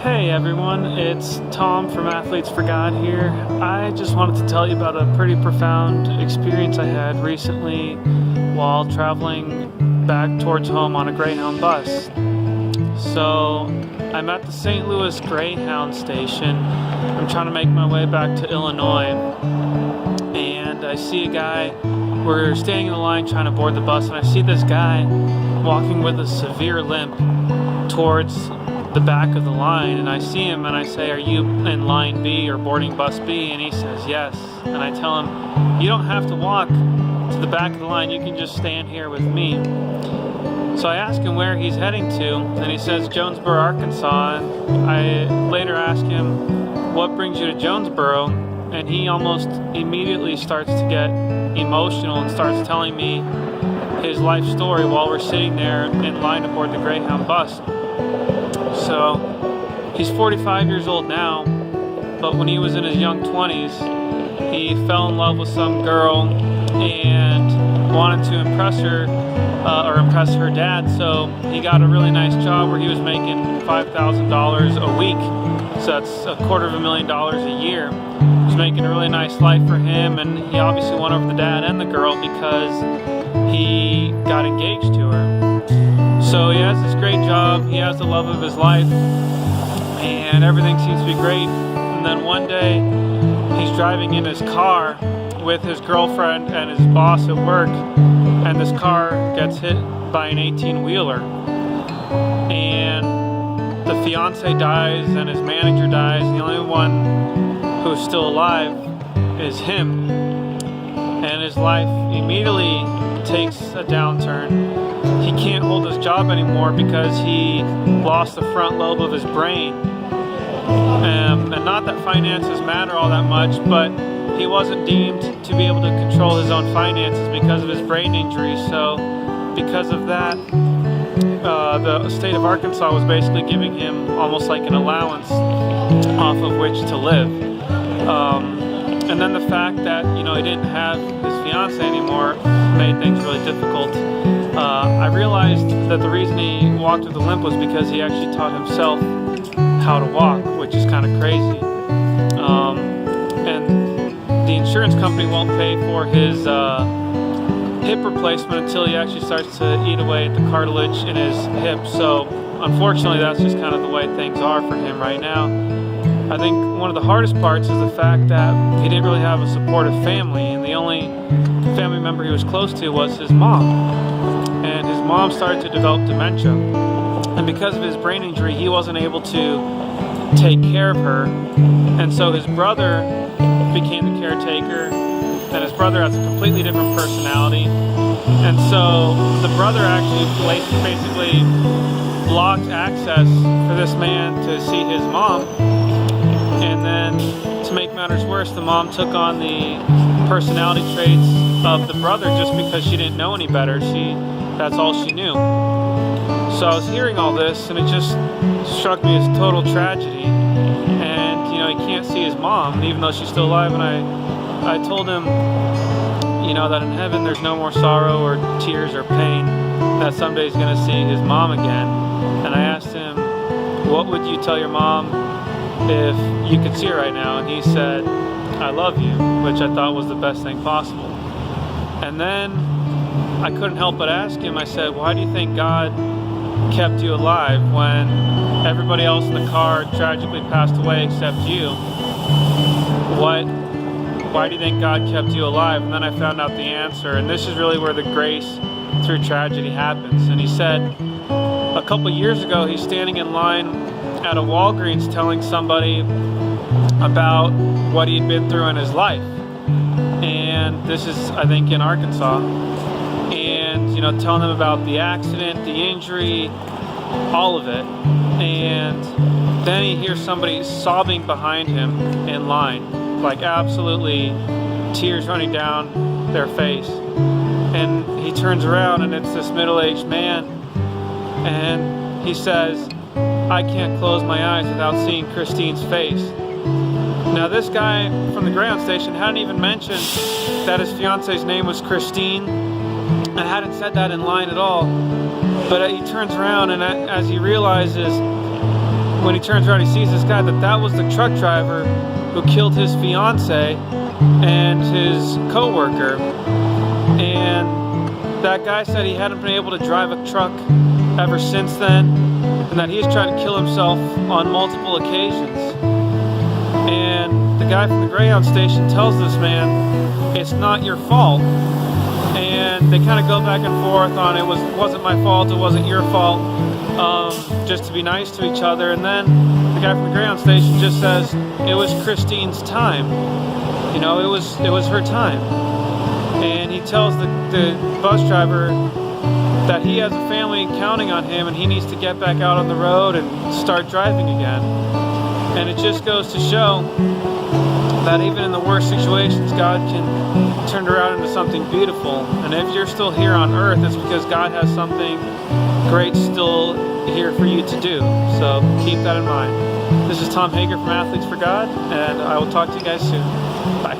Hey everyone, it's Tom from Athletes for God here. I just wanted to tell you about a pretty profound experience I had recently while traveling back towards home on a Greyhound bus. So I'm at the St. Louis Greyhound station. I'm trying to make my way back to Illinois, and I see a guy. We're standing in the line trying to board the bus, and I see this guy walking with a severe limp towards the back of the line, and I see him and I say, "Are you in line B or boarding bus B?" And he says yes. And I tell him, "You don't have to walk to the back of the line, you can just stand here with me." So I ask him where he's heading to, and he says Jonesboro, Arkansas. And I later ask him, "What brings you to Jonesboro?" And he almost immediately starts to get emotional and starts telling me his life story while we're sitting there in line to board the Greyhound bus. So he's 45 years old now, but when he was in his young 20s, he fell in love with some girl and wanted to impress her or impress her dad. So he got a really nice job where he was making $5,000 a week. So that's $250,000 a year. He was making a really nice life for him, and he obviously won over the dad and the girl because he got engaged to her. So he has this great job, he has the love of his life, and everything seems to be great. And then one day, he's driving in his car with his girlfriend and his boss at work, and this car gets hit by an 18-wheeler. And the fiance dies, and his manager dies, and the only one who's still alive is him. And his life immediately takes a downturn. He can't hold his job anymore because he lost the front lobe of his brain. And not that finances matter all that much, but he wasn't deemed to be able to control his own finances because of his brain injury. So because of that, the state of Arkansas was basically giving him almost like an allowance off of which to live. And then the fact that, he didn't have his fiance anymore made things really difficult. I realized that the reason he walked with a limp was because he actually taught himself how to walk, which is kind of crazy. And the insurance company won't pay for his hip replacement until he actually starts to eat away at the cartilage in his hip. So unfortunately, that's just kind of the way things are for him right now. I think one of the hardest parts is the fact that he didn't really have a supportive family, and the only family member he was close to was his mom. And his mom started to develop dementia. And because of his brain injury, he wasn't able to take care of her. And so his brother became the caretaker, and his brother has a completely different personality. And so the brother actually basically blocked access for this man to see his mom. And then, to make matters worse, the mom took on the personality traits of the brother just because she didn't know any better. That's all she knew. So I was hearing all this, and it just struck me as total tragedy. And, he can't see his mom, even though she's still alive. And I told him, that in heaven there's no more sorrow or tears or pain, that someday he's going to see his mom again. And I asked him, "What would you tell your mom if you could see her right now?" And he said, "I love you," which I thought was the best thing possible. And then I couldn't help but ask him, I said, "Why do you think God kept you alive when everybody else in the car tragically passed away except you? Why do you think God kept you alive?" And then I found out the answer, and this is really where the grace through tragedy happens. And he said, a couple years ago, he's standing in line at a Walgreens telling somebody about what he'd been through in his life. And this is, I think, in Arkansas. And, telling them about the accident, the injury, all of it. And then he hears somebody sobbing behind him in line, like absolutely tears running down their face. And he turns around, and it's this middle-aged man. And he says, "I can't close my eyes without seeing Christine's face." Now this guy from the Greyhound station hadn't even mentioned that his fiance's name was Christine, and hadn't said that in line at all. But he turns around, and as he realizes when he turns around, he sees this guy, that was the truck driver who killed his fiance and his co-worker. And that guy said he hadn't been able to drive a truck ever since then, and that he's tried to kill himself on multiple occasions. And the guy from the Greyhound station tells this man, it's not your fault. And they kind of go back and forth on it wasn't my fault, it wasn't your fault, just to be nice to each other. And then the guy from the Greyhound station just says, it was Christine's time. You know, it was her time. And he tells the bus driver that he has a family counting on him and he needs to get back out on the road and start driving again. And it just goes to show that even in the worst situations, God can turn it around into something beautiful. And if you're still here on earth, it's because God has something great still here for you to do. So keep that in mind. This is Tom Hager from Athletes for God, and I will talk to you guys soon. Bye.